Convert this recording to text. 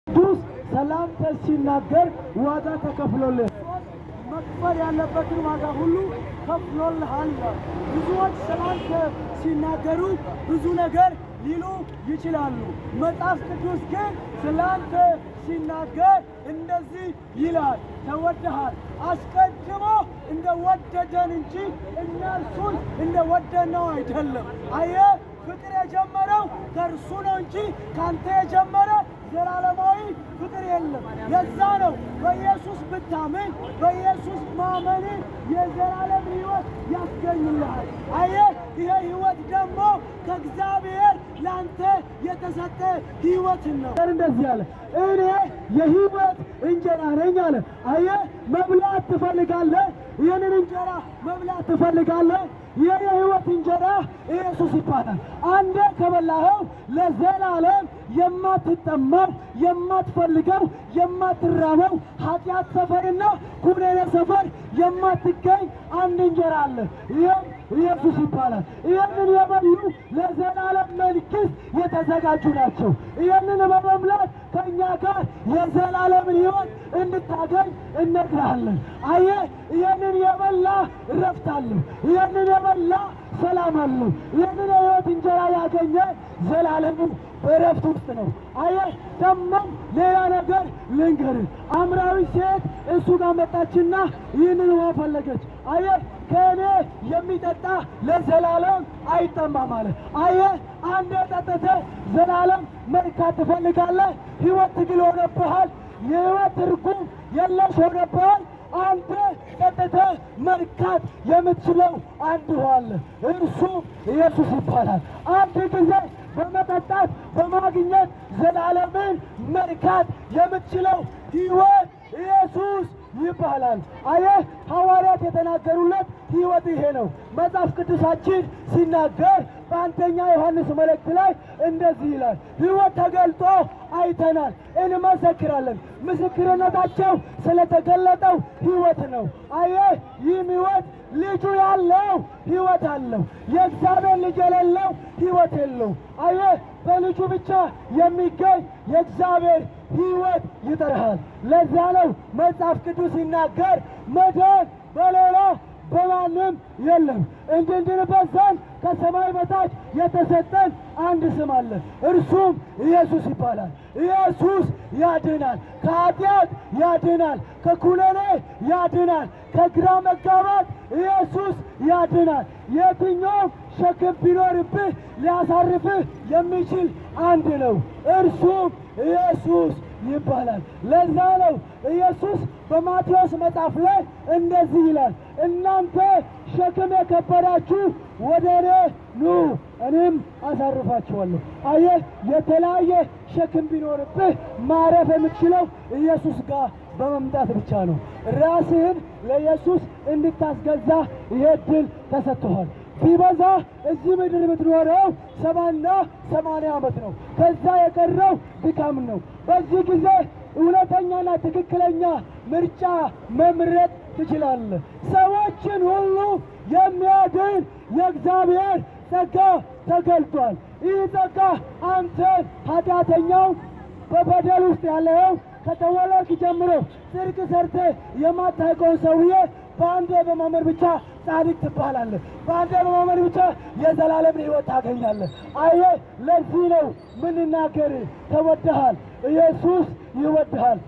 ቅዱስ ሰላምታ ሲናገር ዋጋ ተከፍሎልህ መክፈል ያለበትን ዋጋ ሁሉ ከፍሎልሃል። ብዙዎች ሰላምታ ሲናገሩ ብዙ ነገር ሊሉ ይችላሉ። መጽሐፍ ቅዱስ ግን ስላንተ ሲናገር እንደዚህ ይላል፣ ተወደሃል። አስቀድሞ እንደወደደን እንጂ እነርሱን እንደወደድነው አይደለም። አየህ፣ ፍቅር የጀመረው ከእርሱ ነው እንጂ ካንተ የጀመረ ዘላለማዊ ፍቅር የለም። ለዛ ነው በኢየሱስ ብታምን በኢየሱስ ማመን የዘላለም ሕይወት ያስገኝልሃል። አየህ፣ ይሄ ሕይወት ደግሞ ከእግዚአብሔር ላንተ የተሰጠ ሕይወት ነው። እንደዚህ አለ፣ እኔ የሕይወት እንጀራ ነኝ አለ። አየህ፣ መብላት ትፈልጋለህ? ይህንን እንጀራ መብላት ትፈልጋለህ? ይህ የሕይወት እንጀራ ኢየሱስ ይባላል። አንዴ ከበላኸው ለዘላለም የማትጠማው የማትፈልገው የማትራበው ኃጢአት ሰፈርና ኩነኔ ሰፈር የማትገኝ አንድ እንጀራ አለ። ይህም ኢየሱስ ይባላል። ይህንን የበሉ ለዘላለም መንግሥት የተዘጋጁ ናቸው። ይህንን በመብላት ከእኛ ጋር የዘላለምን ሕይወት እንድታገኝ እነግርሃለን። አየህ፣ ይህንን የበላ እረፍት አለው። ይህንን የበላ ሰላም አለው። ይህንን የሕይወት እንጀራ ያገኘ ዘላለሙ በእረፍት ውስጥ ነው። አየህ፣ ደሞም ሌላ ነገር ልንገርህ። አምራዊ ሴት እሱ ጋር መጣችና ይህንን ውሃ ፈለገች። አየህ፣ ከእኔ የሚጠጣ ለዘላለም አይጠማም አለ። አየህ፣ አንዴ ጠጥተህ ዘላለም መርካት ትፈልጋለህ? ሕይወት ትግል ሆነብሃል። የሕይወት ትርጉም የለሽ ሆነብሃል። አንተ ጠጥተህ መርካት የምትችለው አንድ ውሃ አለ፣ እርሱም ኢየሱስ ይባላል። አንድ ጊዜ በመጠጣት በማግኘት ዘላለምን መርካት የምትችለው ሕይወት ኢየሱስ ይባላል። አየህ፣ ሐዋርያት የተናገሩለት ሕይወት ይሄ ነው። መጽሐፍ ቅዱሳችን ሲናገር በአንደኛ ዮሐንስ መልእክት ላይ እንደዚህ ይላል፣ ሕይወት ተገልጦ አይተናል፣ እንመሰክራለን። ምስክርነታቸው ስለተገለጠው ሕይወት ነው። አየህ፣ ይህም ሕይወት ልጁ ያለው ሕይወት አለው። የእግዚአብሔር ልጅ የሌለው ሕይወት የለው። አየህ፣ በልጁ ብቻ የሚገኝ የእግዚአብሔር ሕይወት ይጠራሃል። ለዛ ነው መጽሐፍ ቅዱስ ሲናገር መዳን በሌላ በማንም የለም፣ እንድንድንበት ዘንድ ከሰማይ በታች የተሰጠን አንድ ስም አለ፣ እርሱም ኢየሱስ ይባላል። ኢየሱስ ያድናል፣ ከኃጢአት ያድናል፣ ከኩነኔ ያድናል፣ ከግራ መጋባት ኢየሱስ ያድናል። የትኛውም ሸክም ቢኖርብህ ሊያሳርፍህ የሚችል አንድ ነው፣ እርሱም ኢየሱስ ይባላል። ለዛ ነው ኢየሱስ በማቴዎስ መጽሐፍ ላይ እንደዚህ ይላል፣ እናንተ ሸክም የከበዳችሁ ወደ እኔ ኑ እኔም አሳርፋችኋለሁ። አየህ፣ የተለያየ ሸክም ቢኖርብህ ማረፍ የምትችለው ኢየሱስ ጋር በመምጣት ብቻ ነው። ራስህን ለኢየሱስ እንድታስገዛ ይሄ ዕድል ተሰጥቶሃል። ቢበዛ እዚህ ምድር የምትኖረው 70-80 ዓመት ነው። ከዛ የቀረው ድካም ነው። በዚህ ጊዜ እውነተኛና ትክክለኛ ምርጫ መምረጥ ትችላለህ። ሰዎችን ሁሉ የሚያድን የእግዚአብሔር ጸጋ ተገልጧል። ይህ ጸጋ አንተን ኃጢአተኛው በበደል ውስጥ ያለው ከተወለድክ ጀምሮ ጽድቅ ሰርተህ የማታውቀውን ሰውዬ በአንዴ በማመን ብቻ ጻድቅ ትባላለህ። በአንዴ በማመን ብቻ የዘላለም ሕይወት ታገኛለህ። አየህ፣ ለዚህ ነው ምንናገር፣ ተወደሃል፣ ኢየሱስ ይወድሃል።